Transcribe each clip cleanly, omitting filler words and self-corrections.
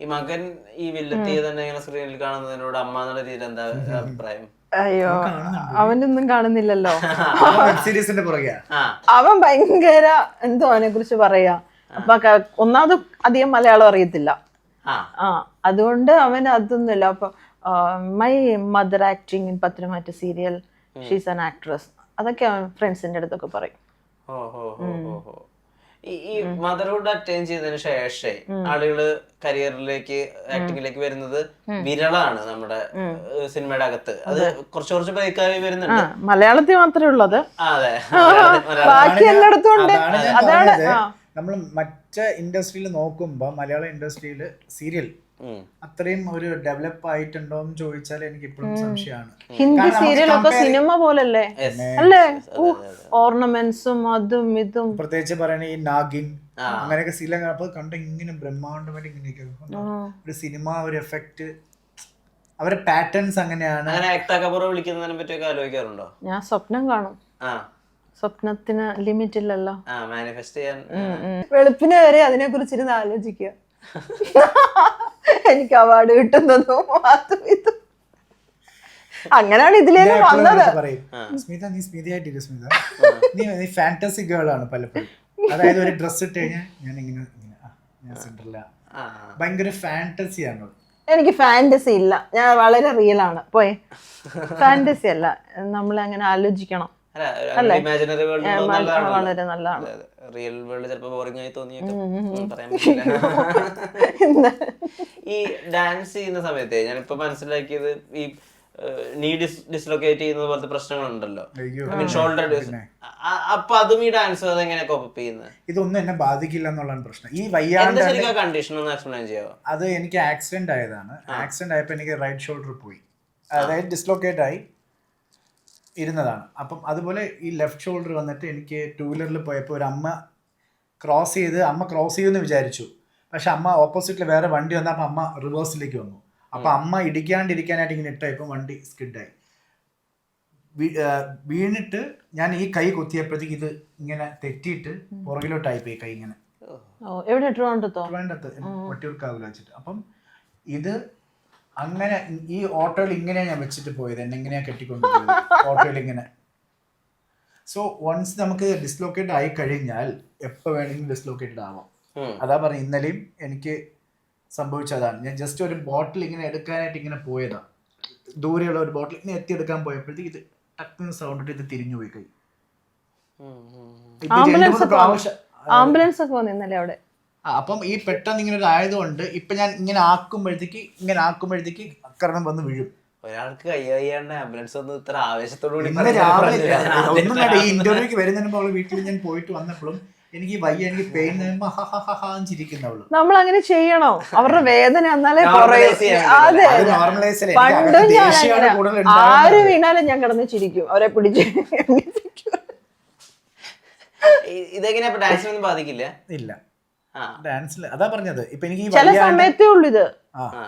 ഈ മകൻ ഈ വില്ലത്തിയെ തന്നെ ഇങ്ങനെ സ്ക്രീനിൽ കാണുന്നതിനോട് അമ്മ എന്നുള്ള രീതിയിൽ എന്താ അഭിപ്രായം? അയ്യോ, അവനൊന്നും കാണുന്നില്ലല്ലോ. സീരീസിന്റെ പുറകെ അവൻ ഭയങ്കര എന്തോ അവനെ കുറിച്ച് പറയാ. അപ്പൊ ഒന്നാമത് അധികം മലയാളം അറിയത്തില്ല. അതുകൊണ്ട് അവൻ അതൊന്നുമില്ല. അപ്പൊ my mother acting in Pathanamthitta serial, she's an actress, അതൊക്കെ അവൻ ഫ്രണ്ട്സിന്റെ അടുത്തൊക്കെ പറയും. ഈ മദർഹുഡ് അറ്റൈൻ ചെയ്തതിന് ശേഷേ ആളുകള് കരിയറിലേക്ക് ആക്ടിങ്ങിലേക്ക് വരുന്നത് വിരളാണ് നമ്മുടെ സിനിമയുടെ അകത്ത്. അത് കുറച്ച് ബ്രേക്കായി വരുന്നുണ്ട്. മലയാളത്തിൽ മാത്രമേ ഉള്ളത്. അതെ, ബാക്കി എല്ലായിടത്തും ഉണ്ട്. അതാണ് നമ്മൾ മറ്റേ ഇൻഡസ്ട്രിയിൽ നോക്കുമ്പോ മലയാള ഇൻഡസ്ട്രിയിൽ സീരിയൽ അത്രയും ഒരു ഡെവലപ്പ് ആയിട്ടുണ്ടോ എന്ന് ചോദിച്ചാൽ എനിക്ക് ഇപ്പോഴും സംശയമാണ്. ഹിന്ദി സീരിയലൊക്കെ സിനിമ പോലല്ലേ അല്ലേ? ഓർണമെന്റ്സും അതും ഇതും. പ്രത്യേകിച്ച് പറയണ ഈ നാഗിൻ അങ്ങനെയൊക്കെ സീരിയൽ കണ്ട ഇങ്ങനെ ബ്രഹ്മാണ്ഡമായിട്ട് ഇങ്ങനെയൊക്കെ ഒരു സിനിമ, ഒരു എഫക്ട്, അവരുടെ പാറ്റേൺസ് അങ്ങനെയാണ്. വിളിക്കുന്നതിനെ പറ്റിയൊക്കെ ആലോചിക്കാറുണ്ടോ? ഞാൻ സ്വപ്നം കാണും. സ്വപ്നത്തിന് ലിമിറ്റ് ഇല്ലല്ലോ. മാനിഫെസ്റ്റ് ചെയ്യാൻ വെളുപ്പിന് വരെ അതിനെ കുറിച്ചിരുന്ന് ആലോചിക്കുക. എനിക്ക് അവാർഡ് കിട്ടുന്നതും അതും ഇതും അങ്ങനെയാണ് ഇതിലേക്ക് വന്നത്. സ്മിത, നീ സ്മിതയായിട്ടില്ല സ്മിത, നീ ഫാന്റസി ഗേൾ ആണ് പലപ്പോഴും. അതായത് ഒരു ഡ്രസ് ഇട്ട് കഴിഞ്ഞാൽ ഞാൻ ഇങ്ങനെ ഞാൻ സിൻഡ്രല്ല, ഭയങ്കര ഫാന്റസി ആണ്. എനിക്ക് ഫാന്റസി ഇല്ല, ഞാൻ വളരെ റിയൽ ആണ്. പോയെ, ഫാന്റസി അല്ല, നമ്മൾ അങ്ങനെ ആലോചിക്കണം. വളരെ നല്ലതാണ്. റിയൽ വേൾഡ് ചിലപ്പോ ബോറിംഗ് ആയി തോന്നിയേക്കാം, പറയാൻ പറ്റില്ല. ഈ ഡാൻസ് ചെയ്യുന്ന സമയത്ത് ഞാനിപ്പോ മനസ്സിലാക്കിയത് ഈ നീ ഡിസ്ലൊക്കേറ്റ് ചെയ്യുന്നത് പോലത്തെ പ്രശ്നങ്ങളുണ്ടല്ലോ, ഷോൾഡർ. അപ്പൊ അതും ഈ ഡാൻസ് അതെങ്ങനെ കോപ്പ് ചെയ്യുന്നത്? ഇതൊന്നും എന്നെ ബാധിക്കില്ല എന്നുള്ളതാണ് പ്രശ്നം. ഈ വയ്യാണ്ട് കണ്ടീഷൻ ഒന്ന് എക്സ്പ്ലെയിൻ ചെയ്യാമോ? അത് എനിക്ക് ആക്സിഡന്റ് ആയതാണ്. ആക്സിഡന്റ് ആയപ്പോ എനിക്ക് റൈറ്റ് ഷോൾഡർ പോയി, അതായത് ഡിസ്ലൊക്കേറ്റ് ആയി ഇരുന്നതാണ്. അപ്പം അതുപോലെ ഈ ലെഫ്റ്റ് ഷോൾഡർ വന്നിട്ട് എനിക്ക് ടൂ വീലറിൽ പോയപ്പോൾ ഒരു അമ്മ ക്രോസ് ചെയ്യുമെന്ന് വിചാരിച്ചു. പക്ഷെ അമ്മ ഓപ്പോസിറ്റിൽ വേറെ വണ്ടി വന്നപ്പോൾ അമ്മ റിവേഴ്സിലേക്ക് വന്നു. അപ്പം അമ്മ ഇടിക്കാണ്ടിരിക്കാനായിട്ട് ഇങ്ങനെ ഇട്ടപ്പോൾ വണ്ടി സ്കിഡായി വീണിട്ട് ഞാൻ ഈ കൈ കുത്തിയപ്പോഴത്തേക്ക് ഇത് ഇങ്ങനെ തെറ്റിയിട്ട് പുറകിലോട്ടായിപ്പോയി കൈ ഇങ്ങനെ. ട്രിവാൻഡ്രത്ത് വട്ടിയൂർക്കാവിൽ വെച്ചിട്ട്. അപ്പം ഇത് അങ്ങനെ ഈ ഓട്ടോയിൽ ഇങ്ങനെയാ ഞാൻ വെച്ചിട്ട് പോയത്, എന്നെ എങ്ങനെയാ കെട്ടിക്കൊണ്ടുപോയത് ഓട്ടോയിൽ ഇങ്ങനെ. സോ വൺസ് നമുക്ക് ഡിസ്ലൊക്കേറ്റ് ആയി കഴിഞ്ഞാൽ എപ്പോൾ വേണമെങ്കിലും ഡിസ്ലൊക്കേറ്റഡ് ആവാം. അതാ പറഞ്ഞ ഇന്നലെയും എനിക്ക് സംഭവിച്ചതാണ്. ഞാൻ ജസ്റ്റ് ഒരു ബോട്ടിൽ ഇങ്ങനെ എടുക്കാനായിട്ട് ഇങ്ങനെ പോയതാ, ദൂരെയുള്ള ഒരു ബോട്ടിൽ ഇങ്ങനെ എത്തിയെടുക്കാൻ പോയപ്പോഴത്തേക്ക് ഇത് ടക്കുന്ന സൗണ്ട് ഇത് തിരിഞ്ഞു പോയി കൈ. ആംബുലൻസ് ഒക്കെ വന്നു ഇന്നലെ അവിടെ. അപ്പം ഈ പെട്ടെന്ന് ഇങ്ങനെ ഒരു ആയതുകൊണ്ട് ഇപ്പൊ ഞാൻ ഇങ്ങനെ ആക്കുമ്പോഴത്തേക്ക് അക്രമം വന്ന് വീഴും. ഒരാൾക്ക് കയ്യാണ്ട് ആംബുലൻസ് ഒന്നും ഇത്ര ആവേശത്തോടുകൂടി ഒന്നും ഈ ഇന്റർവ്യൂക്ക് വരുന്നതിന് മുമ്പ് അവള് വീട്ടിൽ ഞാൻ പോയിട്ട് വന്നപ്പോഴും എനിക്ക് വയ്യ, എനിക്ക് പെയിൻ ചിരിക്കുന്നവള്. നമ്മൾ അങ്ങനെ ചെയ്യണോ? അവരുടെ വേദന എന്നാലേ ആര് വീണാലും ഞാൻ കിടന്ന് ചിരിക്കും, അവരെ പിടിച്ച്. ഇതെങ്ങനെയാ ഡാൻസിനൊന്നും ബാധിക്കില്ല? ഇല്ല, ഡാൻസിൽ അതാ പറഞ്ഞത്. ഇപ്പൊ എനിക്ക് ചില സമയത്തേ ഉള്ളൂ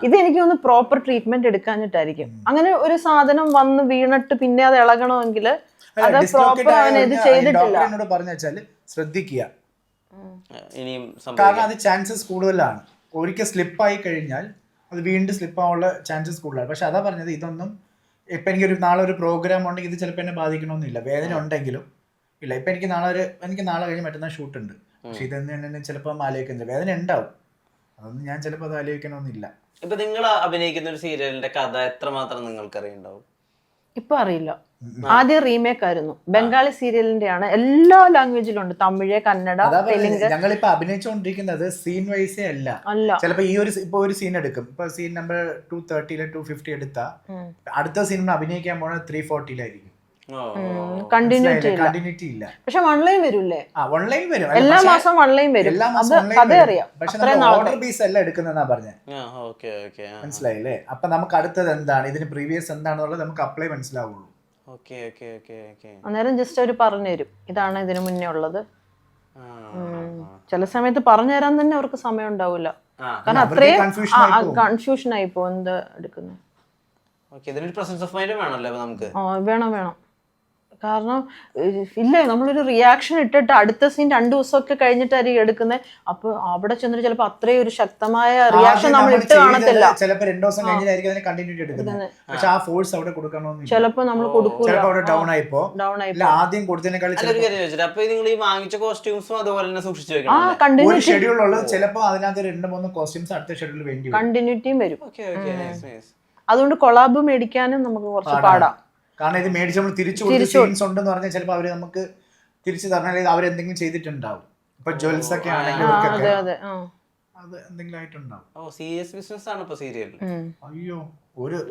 ഇത് എനിക്ക് ഒന്ന് പ്രോപ്പർ ട്രീറ്റ്മെന്റ് എടുക്കാഞ്ഞിട്ടായിരിക്കും. അങ്ങനെ ഒരു സാധനം വന്ന് വീണിട്ട് പിന്നെ അത് ഇളകണമെങ്കിൽ അത് പ്രോപ്പർ അവൻ ഇത് ചെയ്തിട്ടില്ല. എന്നോട് പറഞ്ഞു വെച്ചാല് ശ്രദ്ധിക്കുക, കാരണം അത് ചാൻസസ് കൂടുതലാണ്. ഒരിക്കൽ സ്ലിപ്പായി കഴിഞ്ഞാൽ അത് വീണ്ടും സ്ലിപ്പ് ആവാനുള്ള ചാൻസസ് കൂടുതലാണ്. പക്ഷെ അതാ പറഞ്ഞത്, ഇതൊന്നും ഇപ്പൊ എനിക്കൊരു നാളെ ഒരു പ്രോഗ്രാം ഉണ്ടെങ്കിൽ ഇത് ചിലപ്പോൾ എന്നെ ബാധിക്കണമെന്നില്ല, വേദന ഉണ്ടെങ്കിലും ഇല്ല. ഇപ്പൊ എനിക്ക് നാളെ കഴിഞ്ഞ് മറ്റന്നാൾ ഷൂട്ട് ഉണ്ട്, പക്ഷെ ഇതെന്നെ ചിലപ്പോൾ ആലോചിക്കുന്നില്ല, വേദന ഉണ്ടാവും. അതൊന്നും ഞാൻ ചിലപ്പോൾ അത് ആലോചിക്കണമെന്നില്ല. ഇപ്പൊ നിങ്ങൾ അഭിനയിക്കുന്ന ഒരു സീരിയലിന്റെ കഥ എത്രമാത്രം നിങ്ങൾക്ക് അറിയുണ്ടാവും? ഇപ്പൊ അറിയില്ല. ആദ്യം റീമേക്ക് ആയിരുന്നു, ബംഗാളി സീരിയലിന്റെ ആണ്, എല്ലാ ലാംഗ്വേജിലും ഉണ്ട്, തമിഴ്, കന്നഡ, തെലുങ്ക്. ഞങ്ങളിപ്പോ അഭിനയിച്ചുകൊണ്ടിരിക്കുന്നത് സീൻ വൈസേ അല്ല. ചിലപ്പോ ഇപ്പൊ ഒരു സീൻ എടുക്കും, ഇപ്പൊ സീൻ നമ്പർ 230 250 എടുത്താ അടുത്ത സീൻ അഭിനയിക്കാൻ പോണത് 340 കണ്ടിന്യൂറ്റി ഇല്ല. പക്ഷെ ഓൺലൈൻ വരൂല്ലേ? ഓൺലൈൻ വരും, എല്ലാ മാസം ഓൺലൈൻ വരും. കഥ അറിയാം, പക്ഷെ ഓർഡർ ബേസ് അല്ല എടുക്കുന്നതെന്നാ പറഞ്ഞത്. മനസ്സിലായില്ലേ? അപ്പൊ നമുക്ക് അടുത്തത് എന്താണ്, ഇതിന് പ്രീവിയസ് എന്താണെന്നുള്ളത് നമുക്ക് അപ്ലൈ മനസ്സിലാവുള്ളൂ. അന്നേരം ജസ്റ്റ് അവര് പറഞ്ഞുതരും, ഇതാണ് ഇതിന് മുന്നേ ഉള്ളത്. ചില സമയത്ത് പറഞ്ഞു തരാൻ തന്നെ അവർക്ക് സമയം ഉണ്ടാവില്ല, കാരണം അത്രയും കൺഫ്യൂഷൻ ആയി പോകും എന്താ എടുക്കുന്നത്. വേണം. കാരണം ഇല്ലേ നമ്മളൊരു റിയാക്ഷൻ ഇട്ടിട്ട് അടുത്ത സീൻ 2 ദിവസമൊക്കെ കഴിഞ്ഞിട്ടായിരിക്കും എടുക്കുന്നത്. അപ്പൊ അവിടെ ചെന്നിട്ട് ചിലപ്പോ അത്രയും ഒരു ശക്തമായ റിയാക്ഷൻ നമ്മൾ ഇട്ട് കാണത്തില്ല. ചിലപ്പോ 2 ദിവസം കഴിഞ്ഞായിരിക്കും അതിനെ കണ്ടിന്യൂറ്റി എടുക്കുന്നത്. പക്ഷെ ആ ഫോഴ്സ് അവിടെ കൊടുക്കണമെന്നില്ല. ചിലപ്പോ നമ്മൾ കൊടുക്കൂല, ചിലപ്പോ അവിടെ ഡൗൺ ആയിപ്പോ ഡൗൺ ആയി. ആദ്യം കൊടുത്തതിനേക്കാൾ അപ്പൊ നിങ്ങൾ ഈ വാങ്ങിച്ച കോസ്റ്റ്യൂംസും അതുപോലെ തന്നെ സൂക്ഷിച്ചു ആ വെക്കണം. ഒരു കണ്ടിന്യൂറ്റി ഷെഡ്യൂൾ ഉള്ളത്. ചിലപ്പോ അതിനകത്ത് 2-3 കോസ്റ്റ്യൂംസ് അടുത്ത ഷെഡ്യൂൾ വേണ്ടി വരും. കണ്ടിന്യൂറ്റിയും വരും. Okay okay nice nice. അതുകൊണ്ട് കൊളാബ് മേടിക്കാനും നമുക്ക് കുറച്ച് പാടാം. കാരണം ഇത് മേടിച്ച് നമ്മൾ തിരിച്ചു കൊടുത്ത സീൻസ് ഉണ്ടെന്ന് പറഞ്ഞാൽ ചിലപ്പോൾ അവര് നമുക്ക് തിരിച്ചു തരണം, അവരെന്തെങ്കിലും ചെയ്തിട്ടുണ്ടാവും. ഇപ്പൊ ജ്വൽസ് ഒക്കെ ആണെങ്കിൽ അതെ അതെ. അത് എന്തെങ്കിലും ആയിട്ടുണ്ടാവും. ഓ സീരിയസ് ബിസിനസ് ആണ് ഇപ്പൊ സീരിയൽ. അയ്യോ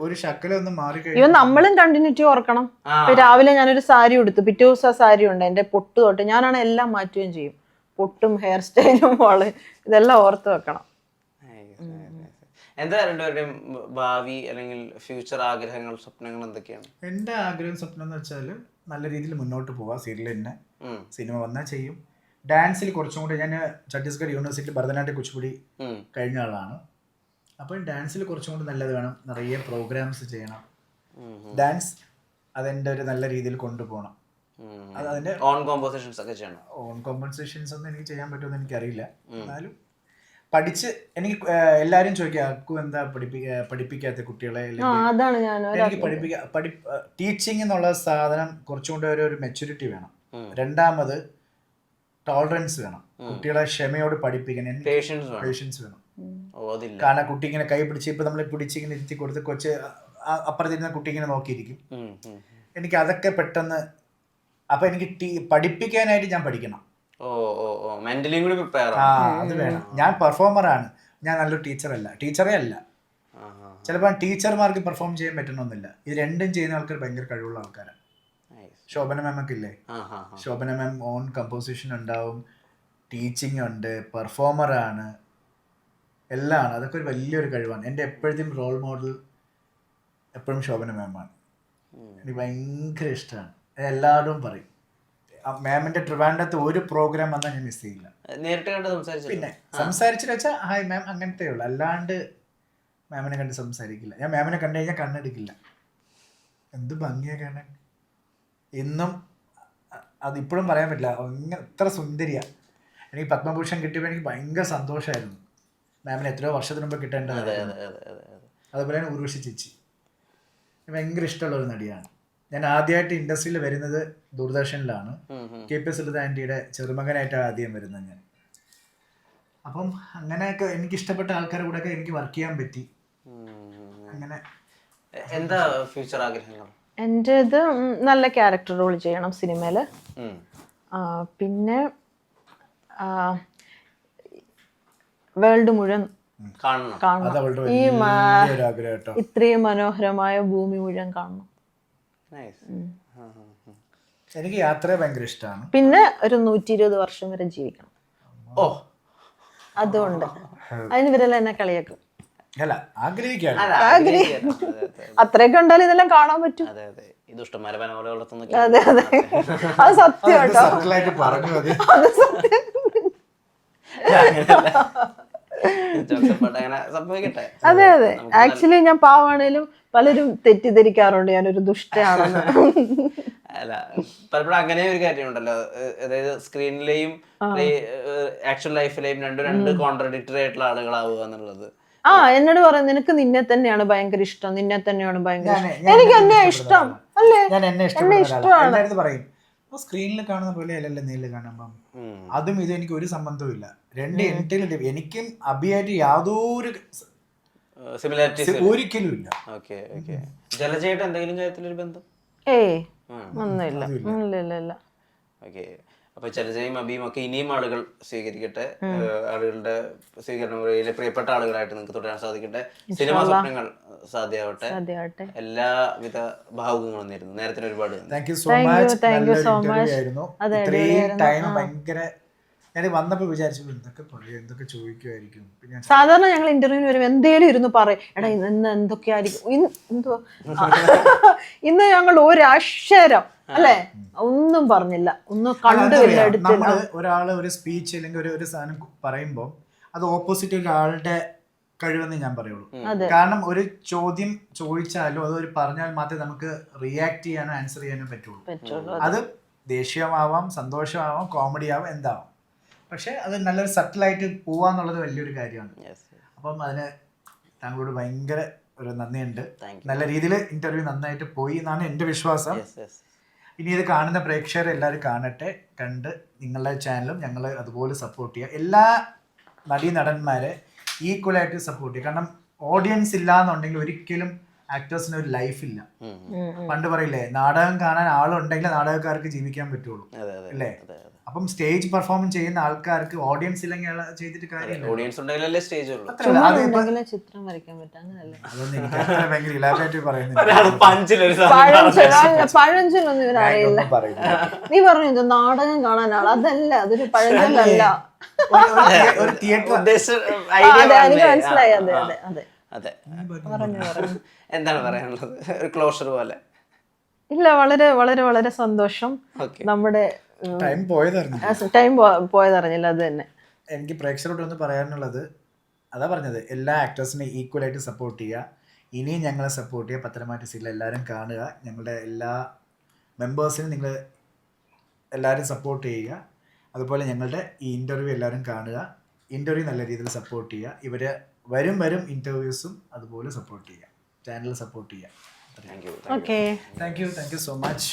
ഒരു ശക്കലൊന്നും മാറി ഇവ നമ്മളും കണ്ടിന്യൂറ്റി ഓർക്കണം. ഇപ്പൊ രാവിലെ ഞാനൊരു സാരി ഉടുത്തു, പിറ്റേ ദിവസം ആ സാരി ഉണ്ട് എന്റെ പൊട്ട് തൊട്ട്. ഞാനാണ് എല്ലാം മാറ്റുകയും ചെയ്യും, പൊട്ടും ഹെയർ സ്റ്റൈലും ഇതെല്ലാം ഓർത്ത് വെക്കണം. എന്താ രണ്ടുപേരുടെയും ഭാവി അല്ലെങ്കിൽ ഫ്യൂച്ചർ ആഗ്രഹങ്ങൾ, സ്വപ്നങ്ങൾ എന്തൊക്കെയാണ്? എന്റെ ആഗ്രഹം സ്വപ്നം എന്ന് വെച്ചാൽ നല്ല രീതിയിൽ മുന്നോട്ട് പോവാ. സീരിയൽ തന്നെ സിനിമ വന്നാൽ ചെയ്യും. ഡാൻസിൽ കുറച്ചും കൂടി, ഞാൻ ഛത്തീസ്ഗഡ് യൂണിവേഴ്സിറ്റി ഭരതനാട്യം കുച്ചിപ്പുടി കഴിഞ്ഞ ആളാണ്. അപ്പോൾ ഡാൻസിൽ കുറച്ചും കൂടി നല്ലത് വേണം, നിറയെ പ്രോഗ്രാംസ് ചെയ്യണം. ഡാൻസ് അതെൻ്റെ ഒരു നല്ല രീതിയിൽ കൊണ്ടുപോകണം. അത് അതിൻ്റെ ഓൺ കോമ്പോസിഷൻസ് ഒക്കെ ചെയ്യണം. ഓൺ കോമ്പോസിഷൻസ് ഒന്നും എനിക്ക് ചെയ്യാൻ പറ്റുമെന്ന് എനിക്കറിയില്ല. എന്നാലും പഠിച്ച് എനിക്ക് എല്ലാവരും ചോദിക്കുക അക്കു എന്താ പഠിപ്പിക്കാത്ത കുട്ടികളെ, എനിക്ക് ടീച്ചിങ് എന്നുള്ള സാധനം കുറച്ചും കൂടെ ഒരു മെച്യൂരിറ്റി വേണം. രണ്ടാമത് ടോളറൻസ് വേണം. കുട്ടികളെ ക്ഷമയോട് പഠിപ്പിക്കണം, പേഷ്യൻസ് വേണം. കാരണം കുട്ടി ഇങ്ങനെ കൈ പിടിച്ച് ഇപ്പൊ നമ്മൾ പിടിച്ചിങ്ങനെ ഇരുത്തി കൊടുത്ത് കൊച്ച് അപ്പുറത്തിരുന്ന കുട്ടി ഇങ്ങനെ നോക്കിയിരിക്കും. എനിക്ക് അതൊക്കെ പെട്ടെന്ന്, അപ്പൊ എനിക്ക് പഠിപ്പിക്കാനായിട്ട് ഞാൻ പഠിക്കണം. അത് വേണം. ഞാൻ പെർഫോമറാണ്, ഞാൻ നല്ലൊരു ടീച്ചറേ അല്ല. ചിലപ്പോൾ ടീച്ചർമാർക്ക് പെർഫോം ചെയ്യാൻ പറ്റണമെന്നില്ല. ഇത് രണ്ടും ചെയ്യുന്ന ആൾക്കാർ ഭയങ്കര കഴിവുള്ള ആൾക്കാരാണ്. ശോഭന മാമൊക്കെ ഇല്ലേ, ശോഭന മാം ഓൺ കമ്പോസിഷൻ ഉണ്ടാവും, ടീച്ചിങ് ഉണ്ട്, പെർഫോമറാണ്, എല്ലാം ആണ്. അതൊക്കെ ഒരു വലിയൊരു കഴിവാണ്. എൻ്റെ എപ്പോഴത്തെയും റോൾ മോഡൽ എപ്പോഴും ശോഭന മാമാണ്. എനിക്ക് ഭയങ്കര ഇഷ്ടമാണ്. എല്ലാവരും പറയും മാമിന്റെ ട്രിവാൻഡ്രത്ത് ഒരു പ്രോഗ്രാം വന്നാൽ ഞാൻ മിസ് ചെയ്യില്ല. നേരിട്ട് കണ്ട് സംസാരിച്ചു, പിന്നെ സംസാരിച്ചിട്ട് വെച്ചാൽ ഹായ് മാം അങ്ങനത്തെ ഉള്ളു. അല്ലാണ്ട് മാമിനെ കണ്ട് സംസാരിക്കില്ല. ഞാൻ മാമിനെ കണ്ടു കഴിഞ്ഞാൽ കണ്ണെടുക്കില്ല. എന്ത് ഭംഗിയാ കാണാൻ. ഇന്നും അതിപ്പോഴും പറയാൻ പറ്റില്ല, എത്ര സുന്ദരിയാ. എനിക്ക് പത്മഭൂഷൺ കിട്ടിയപ്പോൾ എനിക്ക് ഭയങ്കര സന്തോഷമായിരുന്നു. മാമിന് എത്രയോ വർഷത്തിന് മുമ്പ് കിട്ടേണ്ടത്. അതുപോലെയാണ് ഉർവശി ചേച്ചി, ഭയങ്കര ഇഷ്ടമുള്ള ഒരു നടിയാണ്. ഞാൻ ആദ്യമായിട്ട് ഇൻഡസ്ട്രിയിൽ വരുന്നത് ദൂരദർശനിലാണ്. KP സുലത ആൻറ്റിയുടെ ചെറുമകനായിട്ടാണ് ആദ്യം വരുന്നത് ഞാൻ. അപ്പം അങ്ങനെയൊക്കെ എനിക്ക് ഇഷ്ടപ്പെട്ട ആൾക്കാരുടെ കൂടെയൊക്കെ എനിക്ക് വർക്ക് ചെയ്യാൻ പറ്റി. അങ്ങനെ. എന്താ ഫ്യൂച്ചർ ആഗ്രഹങ്ങൾ? എൻ്റേത് നല്ല ക്യാരക്ടർ റോൾ ചെയ്യണം സിനിമയില്. പിന്നെ വേൾഡ് മുഴുവൻ കാണണം. ഈ ഇത്രയും മനോഹരമായ ഭൂമി മുഴുവൻ കാണണം. എനിക്ക് യാത്ര ഭയങ്കര ഇഷ്ടമാണ്. പിന്നെ ഒരു 120 വർഷം വരെ ജീവിക്കണം. ഓ, അതുകൊണ്ട് അതിന് ഇവരെല്ലാം എന്നെ കളിയാക്കും. അത്രയൊക്കെ ഉണ്ടാലും ഇതെല്ലാം കാണാൻ പറ്റും. അതെ അതെ, ഈ ദുഷ്ടന്മാരെ പനോലെ വളർത്തുന്ന. അതെ അതെ, അത് സത്യം കേട്ടോ. അത് സത്യം. അതെ അതെ, ആക്ച്വലി ഞാൻ പാവാണേലും പലരും തെറ്റിദ്ധരിക്കാറുണ്ട് ഞാനൊരു ദുഷ്ടയാണെന്ന്. അല്ല, പലപ്പോഴും അങ്ങനെ ഒരു കാര്യമുണ്ടല്ലോ, അതായത് സ്ക്രീനിലെയും ആക്ച്വൽ ലൈഫിലെയും രണ്ട് കോൺട്രഡിക്ടറി ആയിട്ടുള്ള ആളുകളാവുക എന്നുള്ളത്. എന്നോട് പറയും നിനക്ക് നിന്നെ തന്നെയാണ് ഭയങ്കര ഇഷ്ടം, നിന്നെ തന്നെയാണ് ഭയങ്കര ഇഷ്ടം. എനിക്ക് എന്നെ ഇഷ്ടം അല്ലേ, എന്നെ ഇഷ്ടമാണ് പറയും. സ്ക്രീനിൽ കാണുന്ന പോലെ അല്ലല്ലോ നേരിൽ കാണുമ്പം. അതും ഇതും എനിക്ക് ഒരു സംബന്ധവും ഇല്ല. രണ്ട് എന്റർടൈൻമെന്റ്. എനിക്കും അഭിയായിട്ട് യാതൊരു സിമിലാരിറ്റീസ് ഒരിക്കലും ഇല്ല. Okay okay. ജലജയായിട്ട് എന്തെങ്കിലും കാര്യത്തിലൊരു ബന്ധം? ഒന്നുമില്ല. ഇല്ല. ഓക്കെ. അപ്പൊ ജലജയും അഭിയും ഒക്കെ ഇനിയും ആളുകൾ സ്വീകരിക്കട്ടെ. ആളുകളുടെ സ്വീകരണ പ്രിയപ്പെട്ട ആളുകളായിട്ട് നിങ്ങൾക്ക് തുടരാൻ സാധിക്കട്ടെ. സിനിമാ സ്വപ്നങ്ങൾ സാധ്യമാവട്ടെ. എല്ലാവിധ ഭാവുകങ്ങളും നേരുന്നു. നേരത്തിന് ഒരുപാട് താങ്ക് യു സോ മച്ച്. ഇത്രയും ടൈം ഭയങ്കര ഞാൻ വന്നപ്പോ വിചാരിച്ചു എന്തൊക്കെ പറയും, എന്തൊക്കെ ചോദിക്കുമായിരിക്കും. സാധാരണ ഞങ്ങൾ ഇന്റർവ്യൂവിന് വരുമ്പോൾ എന്തേലും ഇരുന്ന് പറയും, എടാ ഇന്ന് എന്തൊക്കെയായിരിക്കും, എന്തോ ഇന്ന് ഞങ്ങൾ ഒരക്ഷരം അല്ലെ ഒന്നും പറഞ്ഞില്ല, ഒന്നും കണ്ടില്ല, എടുത്തില്ല. ഒരാള് ഒരു സ്പീച്ച് അല്ലെങ്കിൽ ഒരു സാധനം പറയുമ്പോൾ അത് ഓപ്പോസിറ്റ് ഒരാളുടെ കഴിവെന്ന് ഞാൻ പറയുള്ളൂ. കാരണം ഒരു ചോദ്യം ചോദിച്ചാലോ അതൊരു പറഞ്ഞാൽ മാത്രമേ നമുക്ക് റിയാക്ട് ചെയ്യാനോ ആൻസർ ചെയ്യാനോ പറ്റുള്ളൂ. അത് ദേഷ്യമാവാം, സന്തോഷമാവാം, കോമഡി ആവാം, എന്താവാം. പക്ഷെ അത് നല്ലൊരു സട്ടിലായിട്ട് പോവാന്നുള്ളത് വലിയൊരു കാര്യമാണ്. അപ്പം അതിന് താങ്കളോട് ഭയങ്കര ഒരു നന്ദിയുണ്ട്. നല്ല രീതിയിൽ ഇന്റർവ്യൂ നന്നായിട്ട് പോയി എന്നാണ് എൻ്റെ വിശ്വാസം. ഇനി ഇത് കാണുന്ന പ്രേക്ഷകർ എല്ലാവരും കാണട്ടെ, കണ്ട് നിങ്ങളുടെ ചാനലും ഞങ്ങൾ അതുപോലെ സപ്പോർട്ട് ചെയ്യുക. എല്ലാ നടന്മാരെ ഈക്വലായിട്ട് സപ്പോർട്ട് ചെയ്യുക. കാരണം ഓഡിയൻസ് ഇല്ല എന്നുണ്ടെങ്കിൽ ഒരിക്കലും ആക്ടേഴ്സിന് ഒരു ലൈഫില്ല. പണ്ട് പറയില്ലേ, നാടകം കാണാൻ ആളുണ്ടെങ്കിൽ നാടകക്കാർക്ക് ജീവിക്കാൻ പറ്റുള്ളൂ അല്ലേ? അപ്പം സ്റ്റേജ് പെർഫോമൻസ് ചെയ്യുന്ന ആൾക്കാർക്ക് ഓഡിയൻസ് ഇല്ലെങ്കിൽ ചെയ്തിട്ട് കാര്യമില്ല. ഓഡിയൻസ് ഉണ്ടെങ്കിലല്ലേ സ്റ്റേജ് ഉള്ളൂ. ചിത്രം വരയ്ക്കാൻ പറ്റാന്നല്ലേ? അതൊന്നും എനിക്ക് അത്ര ഭയങ്കര ഇലാബറേറ്റ് പറയുന്നില്ല. പഴഞ്ചൊല്ലൊന്നും ഇവരറിയില്ല. നീ പറഞ്ഞു നാടകം കാണാൻ ആൾ, അതല്ല, അതൊരു പഴഞ്ചൊല്ലല്ല. ഒരു തിയേറ്റർ എനിക്ക് മനസ്സിലായി. അതെ അതെ അതെ അതെ. പറഞ്ഞു. എന്താണ് പറയാനുള്ളത്? ഒരു ക്ലോഷർ പോലെ? ഇല്ല, വളരെ വളരെ വളരെ സന്തോഷം. നമ്മുടെ ടൈം പോയതറിഞ്ഞില്ല. അത് തന്നെ എനിക്ക് പ്രേക്ഷകരോട് ഒന്ന് പറയാനുള്ളത്. അതാ പറഞ്ഞത്, എല്ലാ ആക്ടേഴ്സിനെ ഈക്വലായിട്ട് സപ്പോർട്ട് ചെയ്യുക. ഇനിയും ഞങ്ങളെ സപ്പോർട്ട് ചെയ്യുക. പത്തനംതിട്ട എല്ലാവരും കാണുക. ഞങ്ങളുടെ എല്ലാ മെമ്പേഴ്സിനും നിങ്ങൾ എല്ലാവരും സപ്പോർട്ട് ചെയ്യുക. അതുപോലെ ഞങ്ങളുടെ ഈ ഇൻ്റർവ്യൂ എല്ലാവരും കാണുക. ഇൻ്റർവ്യൂ നല്ല രീതിയിൽ സപ്പോർട്ട് ചെയ്യുക. ഇവർ വരും ഇൻ്റർവ്യൂസും അതുപോലെ സപ്പോർട്ട് ചെയ്യുക. ചാനൽ സപ്പോർട്ട് ചെയ്യുക. Okay, thank you so much.